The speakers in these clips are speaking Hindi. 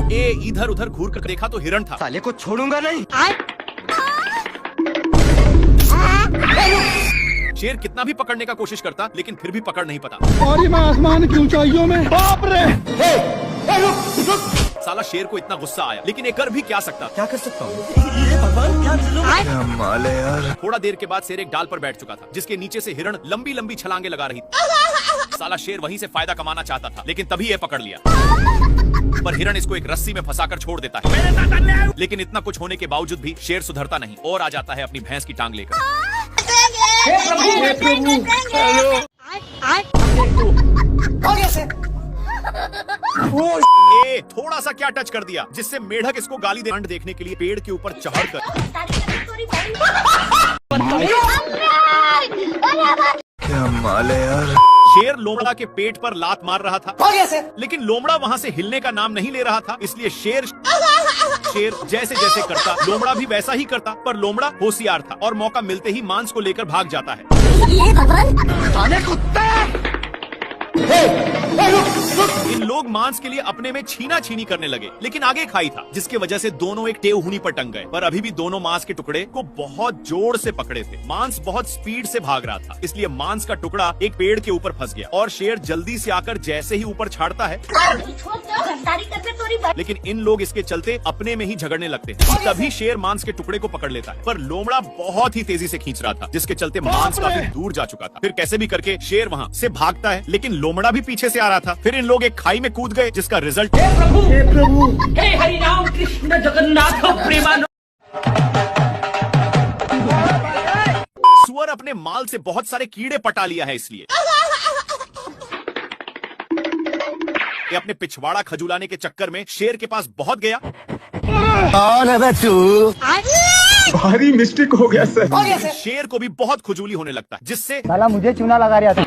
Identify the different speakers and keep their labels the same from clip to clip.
Speaker 1: ए इधर उधर घूर कर देखा तो हिरण था।
Speaker 2: साले को छोड़ूंगा नहीं।
Speaker 1: शेर कितना भी पकड़ने का कोशिश करता लेकिन फिर भी पकड़ नहीं पाता।
Speaker 3: और मैं आसमान की ऊंचाइयों में, बाप रे।
Speaker 1: साला शेर को इतना गुस्सा आया, लेकिन ये कर भी क्या सकता।
Speaker 2: क्या कर सकता हूँ? ये भगवान क्या
Speaker 4: माल है यार।
Speaker 1: थोड़ा देर के बाद शेर एक डाल पर बैठ चुका था, जिसके नीचे से हिरण लंबी लंबी छलांगे लगा रही थी। साला शेर वहीं से फायदा कमाना चाहता था, लेकिन तभी ये पकड़ लिया। पर हिरण इसको एक रस्सी में फंसाकर छोड़ देता है। लेकिन इतना कुछ होने के बावजूद भी शेर सुधरता नहीं और आ जाता है अपनी भैंस की टांग लेकर। ए, थोड़ा सा क्या टच कर दिया जिससे मेढक इसको गाली देखने के लिए पेड़ के ऊपर चढ़कर।
Speaker 4: क्या माल है यार।
Speaker 1: शेर लोमड़ा के पेट पर लात मार रहा था, लेकिन लोमड़ा वहाँ से हिलने का नाम नहीं ले रहा था। इसलिए शेर जैसे जैसे करता लोमड़ा भी वैसा ही करता। पर लोमड़ा होशियार था और मौका मिलते ही मांस को लेकर भाग जाता है। इन लोग मांस के लिए अपने में छीना छीनी करने लगे, लेकिन आगे खाई था, जिसके वजह से दोनों एक टेहूनी पर टंग गए। पर अभी भी दोनों मांस के टुकड़े को बहुत जोर से पकड़े थे। मांस बहुत स्पीड से भाग रहा था, इसलिए मांस का टुकड़ा एक पेड़ के ऊपर फंस गया और शेर जल्दी से आकर जैसे ही ऊपर छाड़ता है, लेकिन इन लोग इसके चलते अपने में ही झगड़ने लगते हैं। तभी शेर मांस के टुकड़े को पकड़ लेता है, पर लोमड़ा बहुत ही तेजी से खींच रहा था, जिसके चलते मांस काफी दूर जा चुका था। फिर कैसे भी करके शेर वहाँ से भागता है, लेकिन लोमड़ा भी पीछे से आ रहा था। फिर इन लोग एक खाई में कूद गए, जिसका रिजल्ट
Speaker 5: हे प्रभु, हे हरि राम कृष्ण जगन्नाथ प्रेमानंद।
Speaker 1: सुअर अपने माल से बहुत सारे कीड़े पटा लिया है, इसलिए ये अपने पिछवाड़ा खजुलाने के चक्कर में शेर के पास बहुत गया।
Speaker 3: भारी मिस्टेक हो गया सर।
Speaker 1: शेर को भी बहुत खुजूली होने लगता है, जिससे
Speaker 2: साला मुझे चूना लगा रहा था।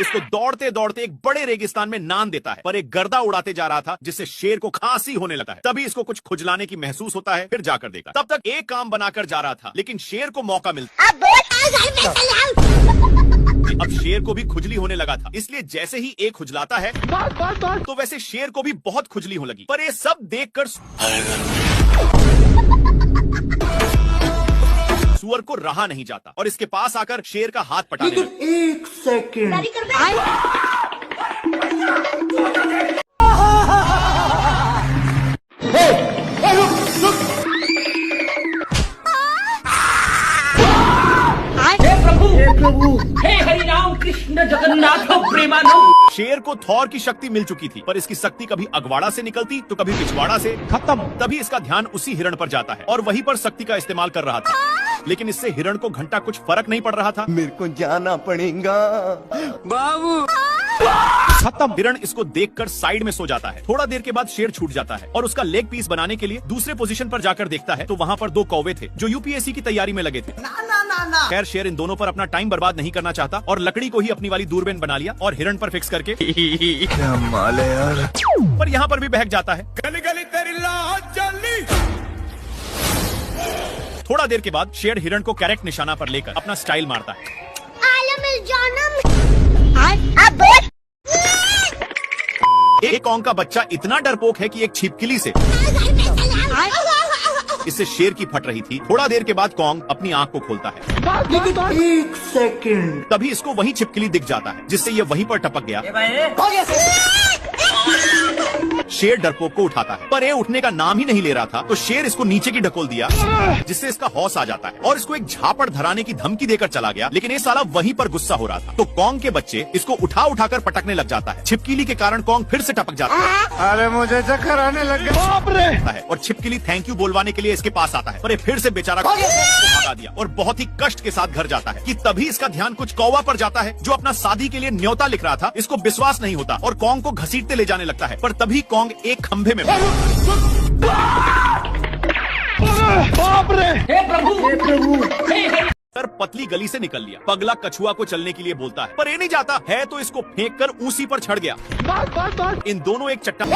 Speaker 1: इसको दौड़ते दौड़ते एक बड़े रेगिस्तान में नान देता है। पर एक गर्दा उड़ाते जा रहा था, जिससे शेर को खांसी होने लगा है। तभी इसको कुछ खुजलाने की महसूस होता है, फिर जाकर देखता। तब तक एक काम बनाकर जा रहा था, लेकिन शेर को मौका मिलता। अब शेर को भी खुजली होने लगा था, इसलिए जैसे ही एक खुजलाता है तो वैसे शेर को भी बहुत खुजली होने लगी। पर ये सब देखकर सुअर को रहा नहीं जाता और इसके पास आकर शेर का हाथ पटाने लगा।
Speaker 4: एक सेकंड।
Speaker 5: हे प्रभु, हे हरि राम कृष्ण जगन्नाथ प्रेमानंद।
Speaker 1: शेर को थॉर की शक्ति मिल चुकी थी, पर इसकी शक्ति कभी अगवाड़ा से निकलती तो कभी पिछवाड़ा से। खत्म। तभी इसका ध्यान उसी हिरण पर जाता है और वहीं पर शक्ति का इस्तेमाल कर रहा था, लेकिन इससे हिरण को घंटा कुछ फर्क नहीं पड़ रहा था।
Speaker 2: मेरे को जाना पड़ेगा बाबू।
Speaker 1: खत्म। हिरण इसको देखकर साइड में सो जाता है। थोड़ा देर के बाद शेर छूट जाता है और उसका लेग पीस बनाने के लिए दूसरे पोजीशन पर जाकर देखता है तो वहाँ पर दो कौवे थे जो यूपीएससी की तैयारी में लगे थे। खैर शेर इन दोनों पर अपना टाइम बर्बाद नहीं करना चाहता और लकड़ी को ही अपनी वाली दूरबीन बना लिया और हिरण पर फिक्स करके
Speaker 4: क्या माल है यार।
Speaker 1: पर यहाँ पर भी बहक जाता है।
Speaker 4: गली गली तेरी लाज जली।
Speaker 1: थोड़ा देर के बाद शेर हिरण को करेक्ट निशाना पर लेकर अपना स्टाइल मारता है। एक कौंग का बच्चा इतना डरपोक है कि एक छिपकली से इससे शेर की फट रही थी। थोड़ा देर के बाद कौंग अपनी आंख को खोलता है।
Speaker 4: एक सेकंड।
Speaker 1: तभी इसको वही छिपकली दिख जाता है, जिससे ये वहीं पर टपक गया। शेर डरपोक को उठाता है, पर ये उठने का नाम ही नहीं ले रहा था, तो शेर इसको नीचे की ढकोल दिया, जिससे इसका हौस आ जाता है और इसको एक झापड़ धराने की धमकी देकर चला गया। लेकिन ये साला वहीं पर गुस्सा हो रहा था, तो कौंग के बच्चे इसको उठा उठाकर पटकने लग जाता है। छिपकली के कारण कौंग फिर से टपक जाता है।
Speaker 4: अरे मुझे चक्कर आने लग गया।
Speaker 1: और छिपकली थैंक यू बोलवाने के लिए इसके पास आता है, पर ये फिर से बेचारा को भगा दिया और बहुत ही कष्ट के साथ घर जाता है। कि तभी इसका ध्यान कुछ कौवा पर जाता है, जो अपना शादी के लिए न्योता लिख रहा था। इसको विश्वास नहीं होता और कौंग को घसीटते ले जाने लगता है, पर तभी कौंग एक खंभे में
Speaker 3: बाप रे।
Speaker 5: हे प्रभु,
Speaker 1: सर पतली गली से निकल लिया। पगला कछुआ को चलने के लिए बोलता है, पर ये नहीं जाता है, तो इसको फेंक कर ऊसी पर चढ़ गया। इन दोनों एक चट्टान